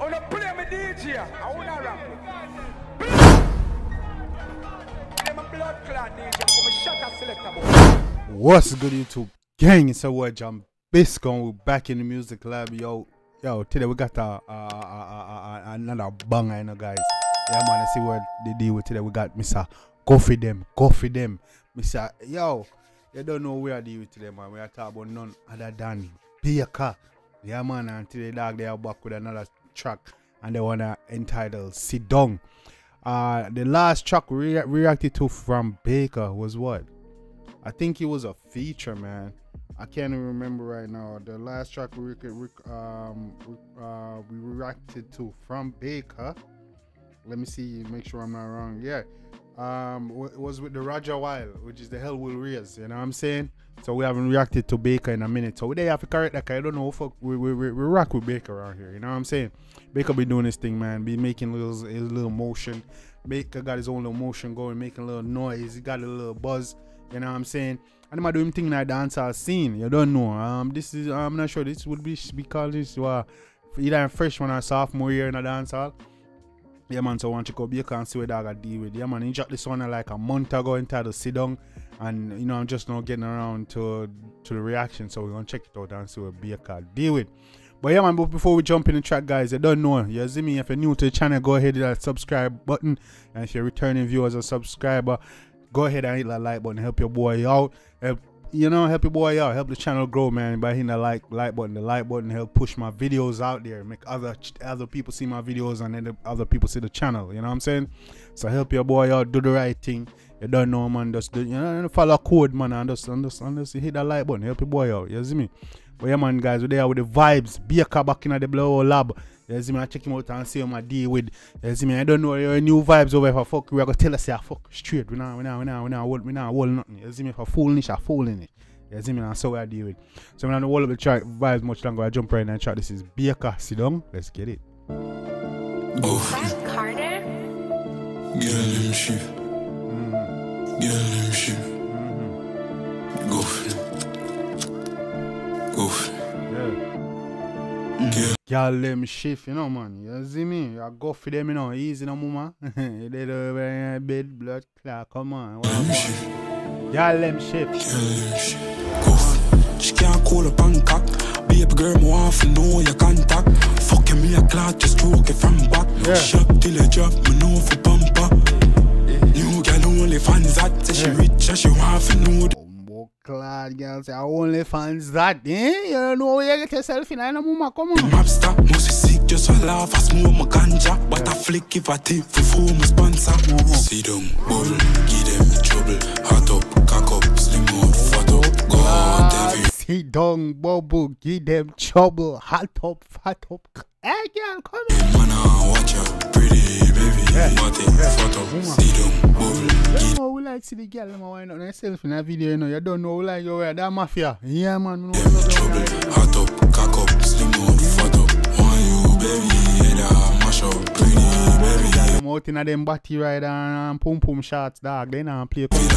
On a play me DJ, I wanna rap. I'm a blood clot DJ, I'm a shot selector. What's good, YouTube gang? It's our Jambisco. We're back in the music lab, yo. Today we got another banger, you know, guys. Yeah, man, let's see what they deal with today. We got Mr. Go for them. Mr. Yo, you don't know where I deal with today, man. We are talking about none other than Bayka. Yeah, man, and today, dog, they are back with another track, and they want to entitled SIDUNG. The last track we reacted to from Bayka was what? I think it was a feature, man. I can't even remember right now. The last track we reacted to from Bayka. Let me see, make sure I'm not wrong. Yeah, it was with the Roger Wild, which is the Hell Will Raise. You know what I'm saying? So we haven't reacted to Bayka in a minute. So they have to correct that. I don't know. Fuck, we rock with Bayka around here. You know what I'm saying? Bayka be doing this thing, man. Be making his little motion. Bayka got his own little motion going, making a little noise. He got a little buzz. You know what I'm saying? And I do him thing in the dancehall scene. You don't know. This is I'm not sure. This would be called this either a freshman or sophomore year in the dancehall. Yeah, man. So I want to go Bayka and see what I deal with. Yeah, man. He dropped this one like a month ago entitled SIDUNG. And you know, I'm just now getting around to the reaction. So we're gonna check it out and see what Bayka deal with. But yeah, man, but before we jump in the track, guys, you don't know, you see me, if you're new to the channel, go ahead and hit that subscribe button. And if you're returning viewers or subscriber, go ahead and hit that like button, help your boy out. Help your boy out, help the channel grow, man, by hitting the like button. The like button help push my videos out there, make other people see my videos, and then other people see the channel. You know what I'm saying? So help your boy out, do the right thing. You don't know, man, just do, follow code, man, and just hit that like button, help your boy out. You see me? But yeah, man, guys, we're there with the vibes. Bayka back in the Blow Lab. You see me? I check him out and see him I deal with. You see me? I don't know your new vibes over. If I fuck, we are gonna tell us, I fuck straight. We not hold nothing. You see me? If I fooling it, I fooling it. You see me? That's how I deal with. So we're not gonna hold up the track vibes much longer. I jump right in and track. This is Bayka SIDUNG. Let's get it. Oh. Carter. Get a little shit. Get a little shit. Go. Girl, them shift, you know, man. You see me? You go for them, you know. Easy, no, mama. You did over in bed, blood clot. Come on. Girl, them shift. Go. She can't call a Bangkok. Baby girl, me want to know your contact. Fucking me a clot, just stroke it from back. No shop till you drop, me know for bumper. You girl only fans that. Say she rich and she want to know. Glad girl say I only fans that, eh? You don't know where you get yourself in, I know, mama, come on. Mobster, must sick, just a laugh, I smoke my ganja. But I flick if I take before my sponsor. SIDUNG, bull, give them trouble. Hot up, cock up, slim out, fat up. Go devil. SIDUNG, bubble, give them trouble. Hot up, fat up. Hey girl, come on. Man, watch out, pretty baby. Body, fat up, SIDUNG, bull. We like see the girl them wind up themselves in a video, you know. You don't know we like you that mafia. Yeah, man. Trouble, hot up, cock up, slim out, fat up. Want you, baby, head mash up, pretty baby. Them out in a them body ride and pum pum shots, dog. They not play. Dark up.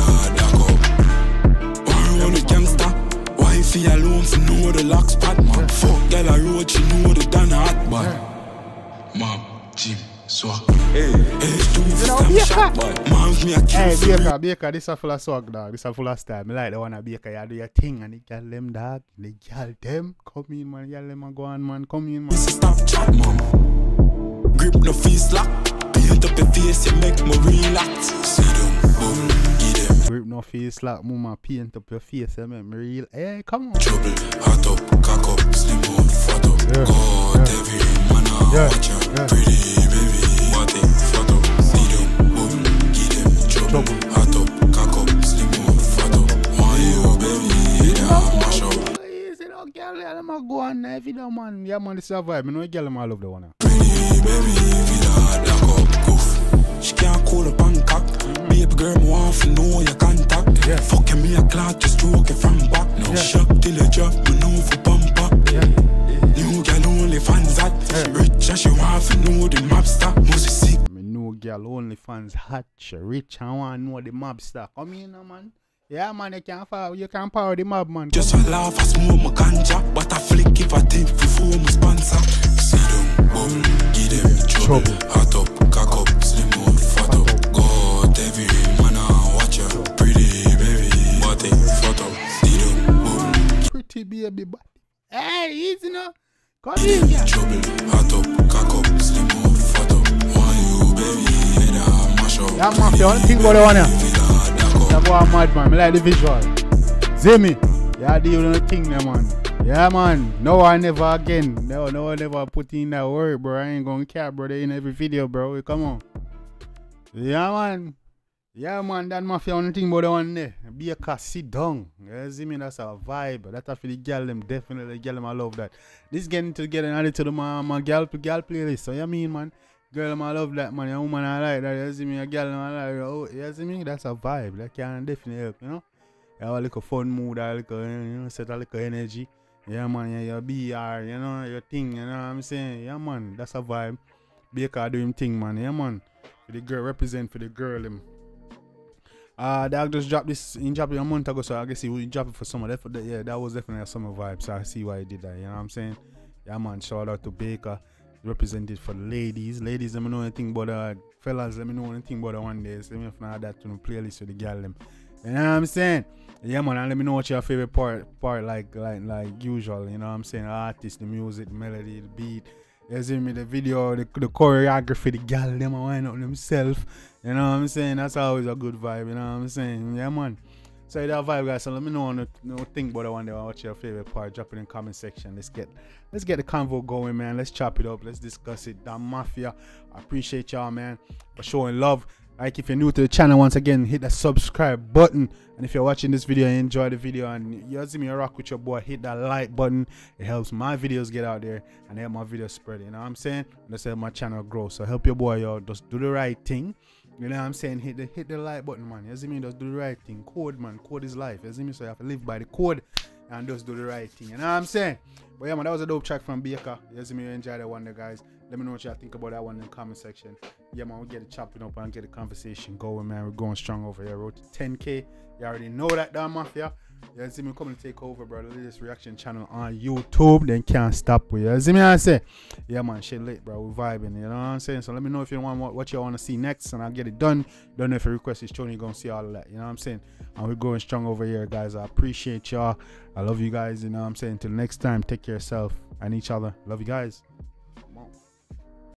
Why on the gangster? Wifey alone for know the lock spot, man. Fuck girl a road, she know the done hot, man. Mom, Jim. Swag. Hey, Bayka, this is full of swag, dog. This is full of style. I like the one at Bayka. You do your thing and the girl them, dog. The girl them. Come in, man. Girl them go on, man. Come in, man. Stop chat, mom. Grip no face lock. Paint up your face, you make me relax. SIDUNG, boom, give them. Grip no face lock, mama. Paint up your face, you make me real. Hey, come on. Trouble, hot up, cock up, slim out, fat up. God, every man, watch out, pretty baby. Trouble. Hot up, cock up, slim out, fat up. Why you, baby, mash up. Easy, no girl, them a go on there, video, man. Yeah, man, this is a vibe. You know, girl, them all love the one. Pretty baby, vida, dark up, goof. She can't call a Bangkok. Baby girl, me want to know your contact. Fucking me a clot, just stroke it from back. No shop till you drop, me know for bumper. New girl only fans that. Rich and she want to know the mobster. Must sick. Girl only fans hot, she rich and want to know the mobster. Come in, man. Yeah, man, you can't power the mob, man. Just a laugh, I smoke my ganja. But I flick if I take before my sponsor. SIDUNG, bull. Hey, easy now. Come in. Trouble, hot up, cock up, slim up, fat up. Why you, baby, head a mash up. Yeah, mafia, I don't think about the one here. That boy mad, man. I like the visual. See me? Yeah, deal with the thing there, man. Yeah, man. No one never again. No one never put in that word, bro. I ain't gonna care, bro. They in every video, bro. Come on. Yeah, man. Yeah, man. That mafia on the thing about the one there. Bayka, SIDUNG. You see me? That's a vibe. That's for the girl them. Definitely the girl them. I love that. This getting together and added to the my girl playlist. So you mean, man? Girl, I love that, man. A woman, I like that. You see me? A girl, I like that. Oh, you see me? That's a vibe. That can definitely help, you know? You have a little fun mood, a little, you know, set a little energy. Yeah, man. Yeah, your BR, you know, your thing, you know what I'm saying? Yeah, man. That's a vibe. Bayka do him thing, man. Yeah, man. For the girl, represent for the girl, him. Dog just dropped this, he dropped it a month ago, so I guess he would drop it for summer. Yeah, that was definitely a summer vibe, so I see why he did that, you know what I'm saying? Yeah, man. Shout out to Bayka. Represented for the ladies. Ladies, let me know anything about fellas, let me know anything about the one day. So let me add that to the playlist with the girl them. You know what I'm saying? Yeah, man, and let me know what your favorite part like usual, you know what I'm saying? The artist, the music, the melody, the beat. You see me, the video, the choreography, the girl them wind up themselves. You know what I'm saying? That's always a good vibe, you know what I'm saying? Yeah, man. So that vibe, guys. So let me know think about the one day. What's your favorite part? Drop it in the comment section. Let's get the convo going, man. Let's chop it up. Let's discuss it. That mafia. I appreciate y'all, man, for showing love. Like, if you're new to the channel, once again, hit the subscribe button. And if you're watching this video and enjoy the video and you see me rock with your boy, hit that like button. It helps my videos get out there and help my videos spread. You know what I'm saying? Let's help my channel grow. So help your boy, y'all. Just do the right thing. You know what I'm saying? Hit the like button, man. You see me? Just do the right thing. Code, man. Code is life. You see me? So you have to live by the code and just do the right thing. You know what I'm saying? But yeah, man, that was a dope track from Bayka. You see me? You enjoy that one there, guys. Let me know what y'all think about that one in the comment section. Yeah, man, we'll get it chopping up and get the conversation going, man. We're going strong over here. Road to 10K. You already know that, damn mafia. You see me coming to take over, bro. The latest reaction channel on YouTube. Then can't stop with you. See me? I say, yeah, man, shit lit, bro. We're vibing. You know what I'm saying? So let me know if you want what you want to see next, and I'll get it done. Don't know if your request is shown. You're gonna see all of that. You know what I'm saying? And we're going strong over here, guys. I appreciate y'all. I love you guys. You know what I'm saying? Until next time, take care of yourself and each other. Love you guys.